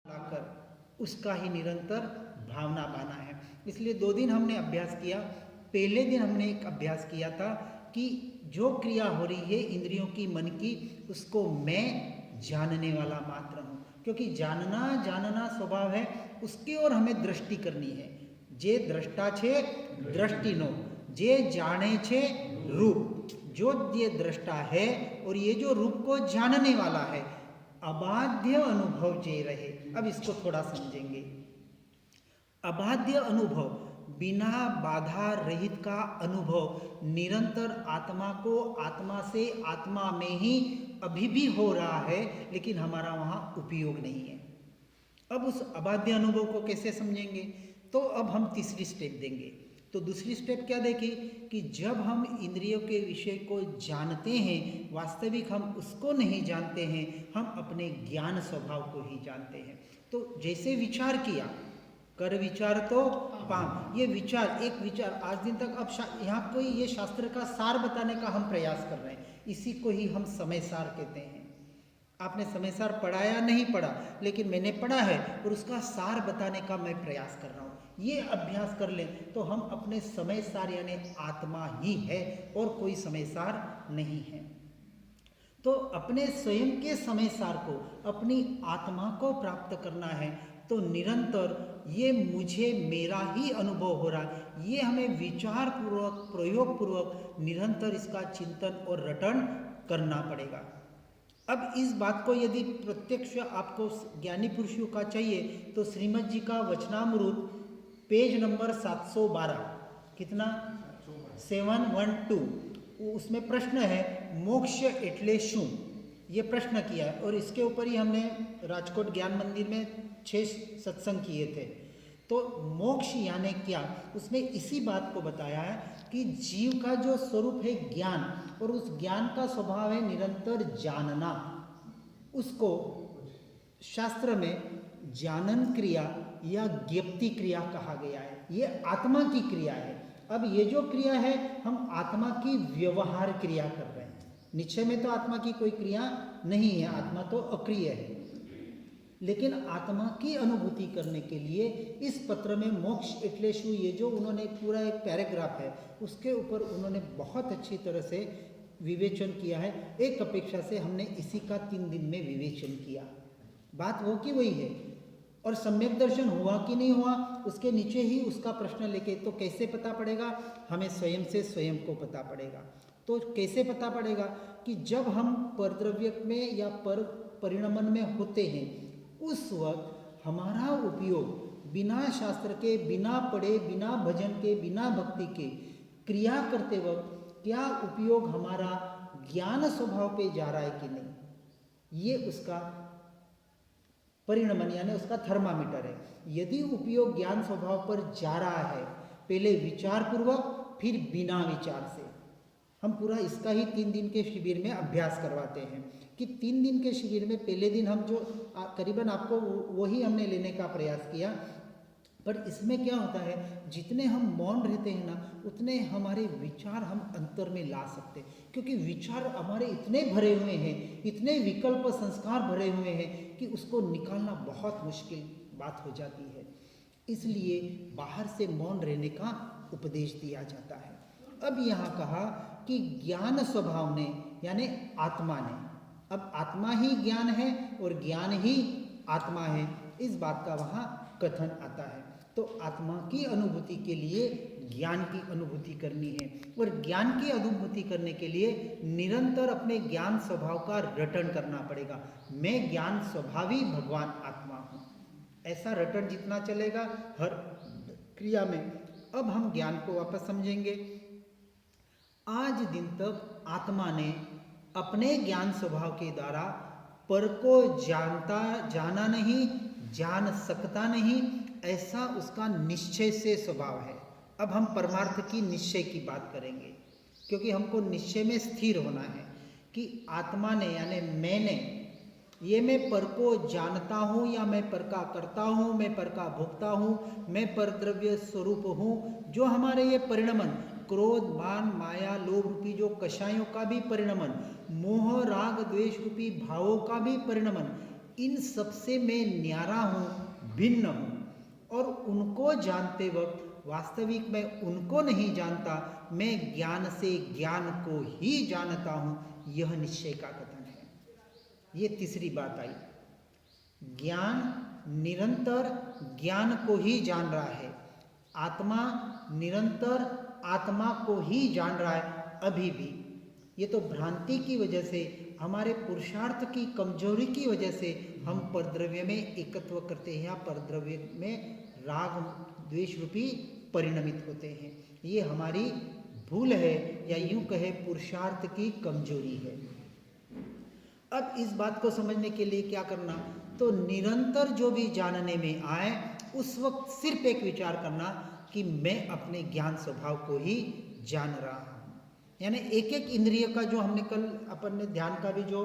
लाकर उसका ही निरंतर भावना बाना है। इसलिए 2 दिन हमने अभ्यास किया। पहले दिन हमने एक अभ्यास किया था कि जो क्रिया हो रही है इंद्रियों की, मन की, उसको मैं जानने वाला मात्र हूँ, क्योंकि जानना स्वभाव है, उसकी ओर हमें दृष्टि करनी है। जे दृष्टा छे दृष्टि नो, जे जाने छे रूप, जो ये दृष्टा है और ये जो रूप को जानने वाला है, अबाध्य अनुभव जे रहे। अब इसको थोड़ा समझेंगे। अबाध्य अनुभव, बिना बाधा रहित का अनुभव निरंतर आत्मा को आत्मा से आत्मा में ही अभी भी हो रहा है, लेकिन हमारा वहाँ उपयोग नहीं है। अब उस अबाध्य अनुभव को कैसे समझेंगे? तो अब हम तीसरी स्टेप देंगे। तो दूसरी स्टेप क्या देखी कि जब हम इंद्रियों के विषय को जानते हैं, वास्तविक हम उसको नहीं जानते हैं, हम अपने ज्ञान स्वभाव को ही जानते हैं। तो जैसे विचार किया, कर विचार तो पाम, ये विचार, एक विचार आज दिन तक, अब यहाँ कोई ये शास्त्र का सार बताने का हम प्रयास कर रहे हैं, इसी को ही हम समय सार कहते हैं। आपने समय सार पढ़ा या नहीं पढ़ा, लेकिन मैंने पढ़ा है और उसका सार बताने का मैं प्रयास कर रहा हूँ। ये अभ्यास कर लें तो हम अपने समय सार यानी आत्मा ही है और कोई समय सार नहीं है। तो अपने स्वयं के समय सार को, अपनी आत्मा को प्राप्त करना है, तो निरंतर ये मुझे मेरा ही अनुभव हो रहा है, ये हमें विचार पूर्वक, प्रयोग पूर्वक निरंतर इसका चिंतन और रटन करना पड़ेगा। अब इस बात को यदि प्रत्यक्ष आपको ज्ञानी पुरुषों का चाहिए तो श्रीमद जी का वचनामृत पेज नंबर 712, कितना, 712, उसमें प्रश्न है मोक्ष एटले शू, ये प्रश्न किया है और इसके ऊपर ही हमने राजकोट ज्ञान मंदिर में 6 सत्संग किए थे। तो मोक्ष यानी क्या, उसमें इसी बात को बताया है कि जीव का जो स्वरूप है ज्ञान, और उस ज्ञान का स्वभाव है निरंतर जानना। उसको शास्त्र में जानन क्रिया या ज्ञप्ति क्रिया कहा गया है। ये आत्मा की क्रिया है। अब ये जो क्रिया है, हम आत्मा की व्यवहार क्रिया कर रहे हैं। निश्चय में तो आत्मा की कोई क्रिया नहीं है, आत्मा तो अक्रिय है, लेकिन आत्मा की अनुभूति करने के लिए इस पत्र में मोक्ष एटले शू, ये जो उन्होंने पूरा एक पैराग्राफ है, उसके ऊपर उन्होंने बहुत अच्छी तरह से विवेचन किया है। एक अपेक्षा से हमने इसी का 3 दिन में विवेचन किया। बात वो की वही है, और सम्यक दर्शन हुआ कि नहीं हुआ, उसके नीचे ही उसका प्रश्न लेके, तो कैसे पता पड़ेगा, हमें स्वयं से स्वयं को पता पड़ेगा। तो कैसे पता पड़ेगा कि जब हम परद्रव्य में या पर परिणमन में होते हैं, उस वक्त हमारा उपयोग बिना शास्त्र के, बिना पढ़े, बिना भजन के, बिना भक्ति के क्रिया करते वक्त क्या उपयोग हमारा ज्ञान स्वभाव पे जा रहा है कि नहीं, ये उसका परिणमन यानी उसका थर्मामीटर है। यदि उपयोग ज्ञान स्वभाव पर जा रहा है, पहले विचार पूर्वक फिर बिना विचार से, हम पूरा इसका ही 3 दिन के शिविर में अभ्यास करवाते हैं कि 3 दिन के शिविर में पहले दिन हम जो करीबन आपको वही हमने लेने का प्रयास किया, पर इसमें क्या होता है, जितने हम मौन रहते हैं ना, उतने हमारे विचार हम अंतर में ला सकते हैं, क्योंकि विचार हमारे इतने भरे हुए हैं, इतने विकल्प संस्कार भरे हुए हैं कि उसको निकालना बहुत मुश्किल बात हो जाती है। इसलिए बाहर से मौन रहने का उपदेश दिया जाता है। अब यहाँ कहा कि ज्ञान स्वभाव ने यानी आत्मा ने, अब आत्मा ही ज्ञान है और ज्ञान ही आत्मा है, इस बात का वहाँ कथन आता है। तो आत्मा की अनुभूति के लिए ज्ञान की अनुभूति करनी है, और ज्ञान की अनुभूति करने के लिए निरंतर अपने ज्ञान स्वभाव का रटन करना पड़ेगा। मैं ज्ञान स्वभावी भगवान आत्मा हूँ, ऐसा रटन जितना चलेगा हर क्रिया में। अब हम ज्ञान को वापस समझेंगे। आज दिन तक आत्मा ने अपने ज्ञान स्वभाव के द्वारा पर को जाना नहीं, जान सकता नहीं, ऐसा उसका निश्चय से स्वभाव है। अब हम परमार्थ की निश्चय की बात करेंगे, क्योंकि हमको निश्चय में स्थिर होना है कि आत्मा ने यानी मैंने, ये मैं पर को जानता हूँ या मैं पर का करता हूँ, मैं पर का भोगता हूँ, मैं पर द्रव्य स्वरूप हूँ। जो हमारे ये परिणमन, क्रोध, मान, माया, लोभ रूपी जो कषायों का भी परिणमन, मोह, राग, द्वेष रूपी भावों का भी परिणमन, इन सबसे मैं न्यारा हूँ, भिन्न हूँ, और उनको जानते वक्त वास्तविक मैं उनको नहीं जानता, मैं ज्ञान से ज्ञान को ही जानता हूँ, यह निश्चय का कथन है। ये तीसरी बात आई। ज्ञान निरंतर ज्ञान को ही जान रहा है, आत्मा निरंतर आत्मा को ही जान रहा है अभी भी। ये तो भ्रांति की वजह से, हमारे पुरुषार्थ की कमजोरी की वजह से हम परद्रव्य में एकत्व करते हैं या परद्रव्य में राग द्वेष रूपी परिणमित होते हैं। ये हमारी भूल है, या यूं कहे पुरुषार्थ की कमजोरी है। अब इस बात को समझने के लिए क्या करना, तो निरंतर जो भी जानने में आए उस वक्त सिर्फ एक विचार करना कि मैं अपने ज्ञान स्वभाव को ही जान रहा हूँ। यानी एक एक इंद्रिय का जो हमने कल अपन ने ध्यान का भी जो